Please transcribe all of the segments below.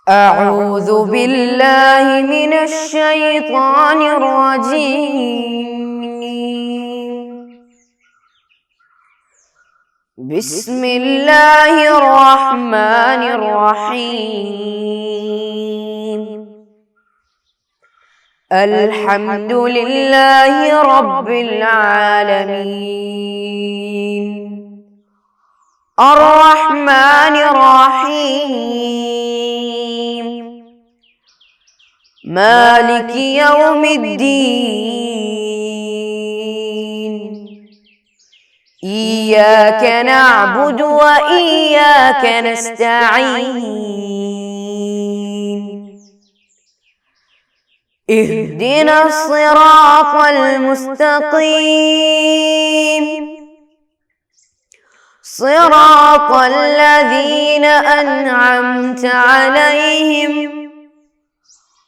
أعوذ بالله من الشيطان الرجيم. بسم الله الرحمن الرحيم. الحمد لله رب العالمين الرحمن الرحيم مالك يوم الدين إياك نعبد وإياك نستعين اهدنا الصراط المستقيم صراط الذين أنعمت عليهم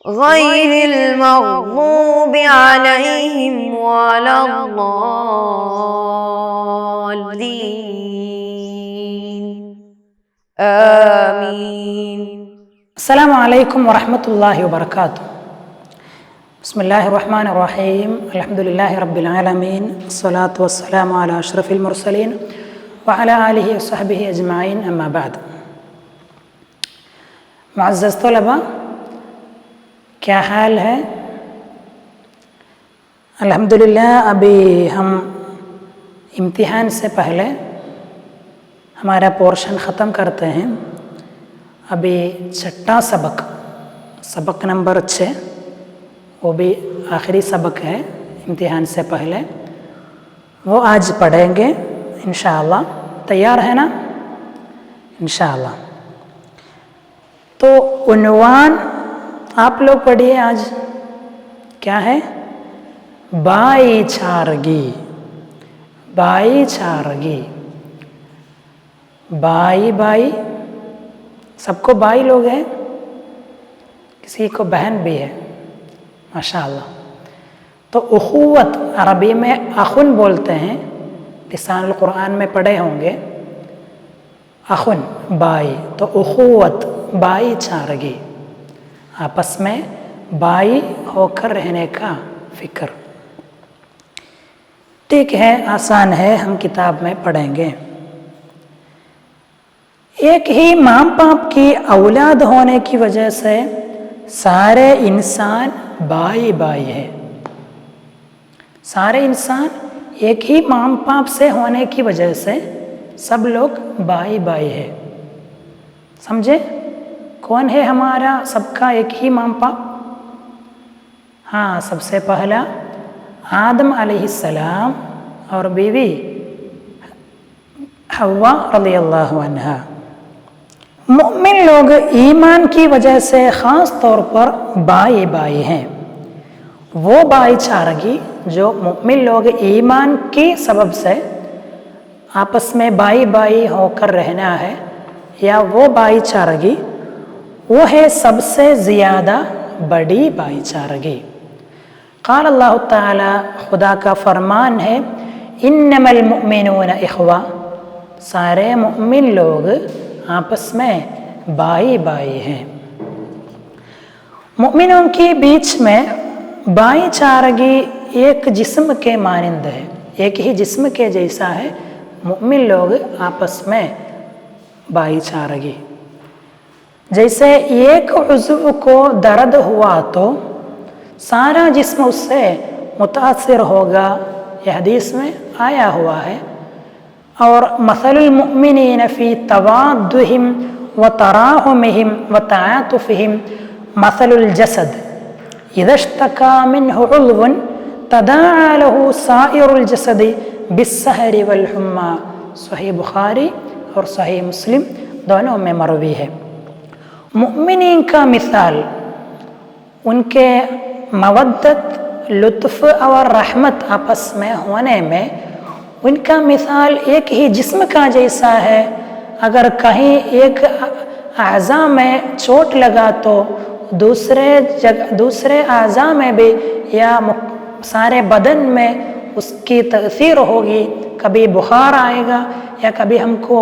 غير المغضوب عليهم ولا الضالين آمين. السلام عليكم ورحمة الله وبركاته. بسم الله الرحمن الرحيم. الحمد لله رب العالمين. الصلاة والسلام على أشرف المرسلين وعلى آله وصحبه أجمعين. أما بعد. معزز طلبہ، کیا حال ہے؟ الحمدللہ ابھی ہم امتحان سے پہلے ہمارا پورشن ختم کرتے ہیں. ابھی چھٹا سبق نمبر 6، وہ بھی آخری سبق ہے امتحان سے پہلے، وہ آج پڑھیں گے انشاءاللہ. تیار ہے نا؟ انشاءاللہ. تو عنوان آپ لوگ پڑھیے آج. کیا ہے؟ بھائی چارگی. بھائی چارگی. بھائی سب کو بھائی لوگ ہیں، کسی کو بہن بھی ہے ماشاءاللہ. تو اخوت عربی میں اخن بولتے ہیں، لسان القرآن میں پڑھے ہوں گے. اخن بھائی، تو اخوت بھائی چارگی، آپس میں بھائی ہو کر رہنے کا فکر. ٹھیک ہے، آسان ہے، ہم کتاب میں پڑھیں گے. ایک ہی ماں باپ کی اولاد ہونے کی وجہ سے سارے انسان بھائی ہیں. سارے انسان ایک ہی ماں باپ سے ہونے کی وجہ سے سب لوگ بھائی ہیں. سمجھے؟ کون ہے ہمارا سب کا ایک ہی ماں باپ؟ ہاں، سب سے پہلا آدم علیہ السلام اور بیوی حوا رضی اللہ عنہا. مومن لوگ ایمان کی وجہ سے خاص طور پر بھائی ہیں. وہ بھائی چارگی جو مومن لوگ ایمان کی سبب سے آپس میں بھائی ہو کر رہنا ہے، یا وہ بھائی چارگی، وہ ہے سب سے زیادہ بڑی بھائی چارگی. قال اللہ تعالی، خدا کا فرمان ہے، انما المؤمنون اخوہ، سارے مومن لوگ آپس میں بھائی ہیں. مومنوں کے بیچ میں بھائی چارگی ایک جسم کے مانند ہے، ایک ہی جسم کے جیسا ہے. مومن لوگ آپس میں بھائی چارگی، جیسے ایک عضو کو درد ہوا تو سارا جسم اس سے متاثر ہوگا، یہ حدیث میں آیا ہوا ہے. اور مثل المؤمنین فی توادہم وتراحمہم وتعاطفہم مثل الجسد اذا اشتکا منہ عضو تداعی لہ سائر الجسد بالسہر والحمى. صحیح بخاری اور صحیح مسلم دونوں میں مروی ہے. مؤمنین کا مثال ان کے مودت، لطف اور رحمت آپس میں ہونے میں ان کا مثال ایک ہی جسم کا جیسا ہے. اگر کہیں ایک اعضاء میں چوٹ لگا تو دوسرے اعضاء میں بھی یا سارے بدن میں اس کی تاثیر ہوگی. کبھی بخار آئے گا یا کبھی ہم کو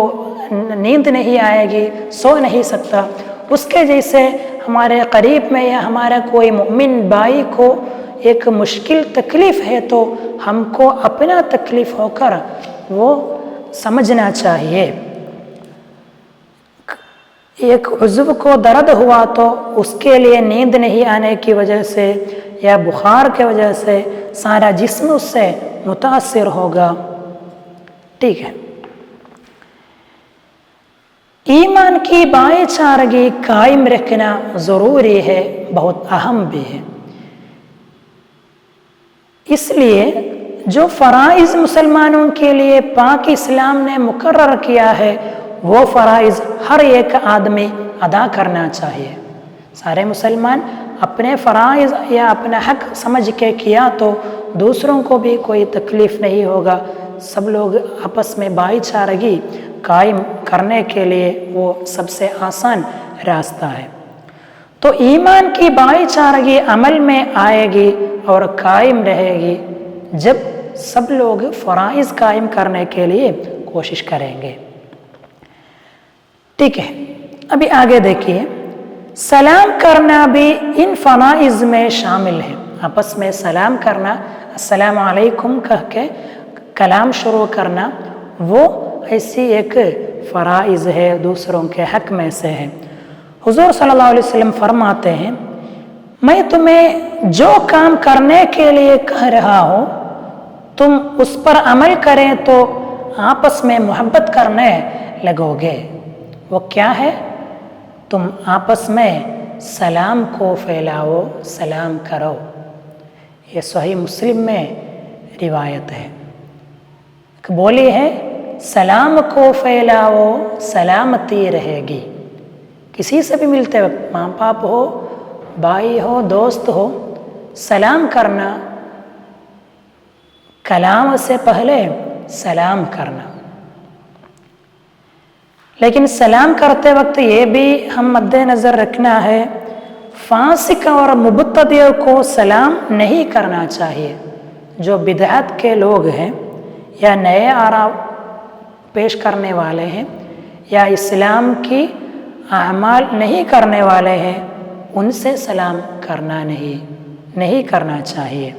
نیند نہیں آئے گی، سو نہیں سکتا. اس کے جیسے ہمارے قریب میں یا ہمارا کوئی مومن بھائی کو ایک مشکل تکلیف ہے تو ہم کو اپنا تکلیف ہو کر وہ سمجھنا چاہیے. ایک عضو کو درد ہوا تو اس کے لیے نیند نہیں آنے کی وجہ سے یا بخار کی وجہ سے سارا جسم اس سے متاثر ہوگا. ٹھیک ہے. ایمان کی بھائی چارگی قائم رکھنا ضروری ہے، بہت اہم بھی ہے. اس لیے جو فرائض مسلمانوں کے لیے پاک اسلام نے مقرر کیا ہے وہ فرائض ہر ایک آدمی ادا کرنا چاہیے. سارے مسلمان اپنے فرائض یا اپنا حق سمجھ کے کیا تو دوسروں کو بھی کوئی تکلیف نہیں ہوگا. سب لوگ آپس میں بھائی چارگی قائم کرنے کے لیے وہ سب سے آسان راستہ ہے. تو ایمان کی بھائی چارگی عمل میں آئے گی اور قائم رہے گی جب سب لوگ فرائض قائم کرنے کے لیے کوشش کریں گے. ٹھیک ہے. ابھی آگے دیکھیے، سلام کرنا بھی ان فرائض میں شامل ہے. آپس میں سلام کرنا، السلام علیکم کہہ کے کلام شروع کرنا، وہ ایسی ایک فرائض ہے، دوسروں کے حق میں سے ہے. حضور صلی اللہ علیہ وسلم فرماتے ہیں، میں تمہیں جو کام کرنے کے لیے کہہ رہا ہوں تم اس پر عمل کریں تو آپس میں محبت کرنے لگو گے. وہ کیا ہے؟ تم آپس میں سلام کو پھیلاؤ، سلام کرو. یہ صحیح مسلم میں روایت ہے. بولی ہے، سلام کو پھیلاؤ سلامتی رہے گی. کسی سے بھی ملتے وقت، ماں باپ ہو، بھائی ہو، دوست ہو، سلام کرنا، کلام سے پہلے سلام کرنا. لیکن سلام کرتے وقت یہ بھی ہم مد نظر رکھنا ہے، فاسق اور مبتدع کو سلام نہیں کرنا چاہیے. جو بدعت کے لوگ ہیں یا نئے آرا پیش کرنے والے ہیں یا اسلام کی اعمال نہیں کرنے والے ہیں، ان سے سلام کرنا نہیں کرنا چاہیے.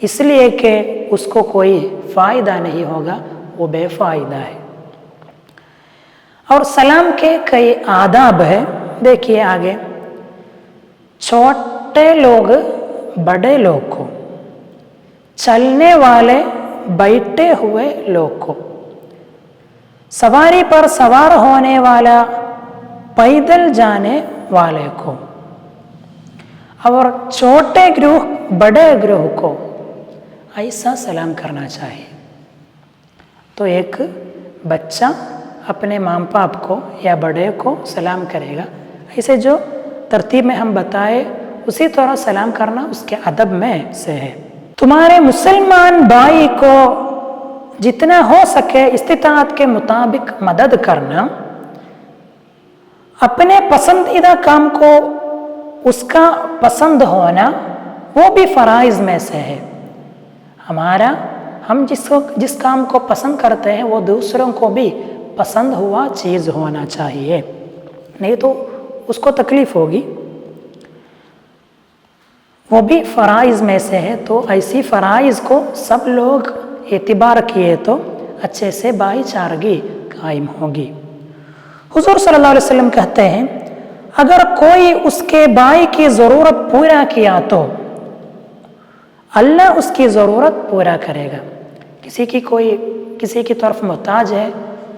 اس لیے کہ اس کو کوئی فائدہ نہیں ہوگا، وہ بے فائدہ ہے. اور سلام کے کئی آداب ہیں. دیکھیے آگے، چھوٹے لوگ بڑے لوگ کو، چلنے والے بیٹھے ہوئے لوگ کو، سواری پر سوار ہونے والا پیدل جانے والے کو، اور چھوٹے گروہ بڑے گروہ کو ایسا سلام کرنا چاہیے. تو ایک بچہ اپنے ماں باپ کو یا بڑے کو سلام کرے گا، ایسے جو ترتیب میں ہم بتائے اسی طرح سلام کرنا اس کے ادب میں سے ہے. تمہارے مسلمان بھائی کو جتنا ہو سکے استطاعت کے مطابق مدد کرنا، اپنے پسندیدہ کام کو اس کا پسند ہونا، وہ بھی فرائض میں سے ہے. ہم جس کام کو پسند کرتے ہیں وہ دوسروں کو بھی پسند ہوا چیز ہونا چاہیے، نہیں تو اس کو تکلیف ہوگی. وہ بھی فرائض میں سے ہے. تو ایسی فرائض کو سب لوگ اعتبار کیے تو اچھے سے بھائی چارگی قائم ہوگی. حضور صلی اللہ علیہ وسلم کہتے ہیں، اگر کوئی اس کے بھائی کی ضرورت پورا کیا تو اللہ اس کی ضرورت پورا کرے گا. کسی کی طرف محتاج ہے،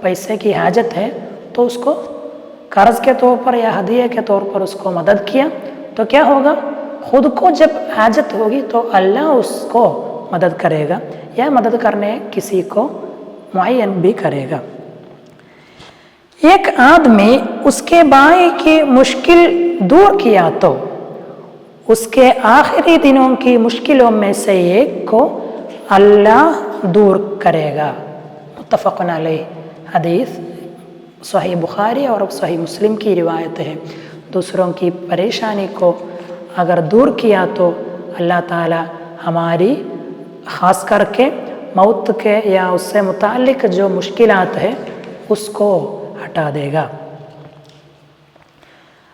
پیسے کی حاجت ہے، تو اس کو قرض کے طور پر یا ہدیے کے طور پر اس کو مدد کیا تو کیا ہوگا؟ خود کو جب حاجت ہوگی تو اللہ اس کو مدد کرے گا یا مدد کرنے کسی کو معین بھی کرے گا. ایک آدمی اس کے بھائی کی مشکل دور کیا تو اس کے آخری دنوں کی مشکلوں میں سے ایک کو اللہ دور کرے گا. متفق علیہ حدیث صحیح بخاری اور صحیح مسلم کی روایت ہے. دوسروں کی پریشانی کو اگر دور کیا تو اللہ تعالی ہماری خاص کر کے موت کے یا اس سے متعلق جو مشکلات ہے اس کو ہٹا دے گا.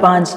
5,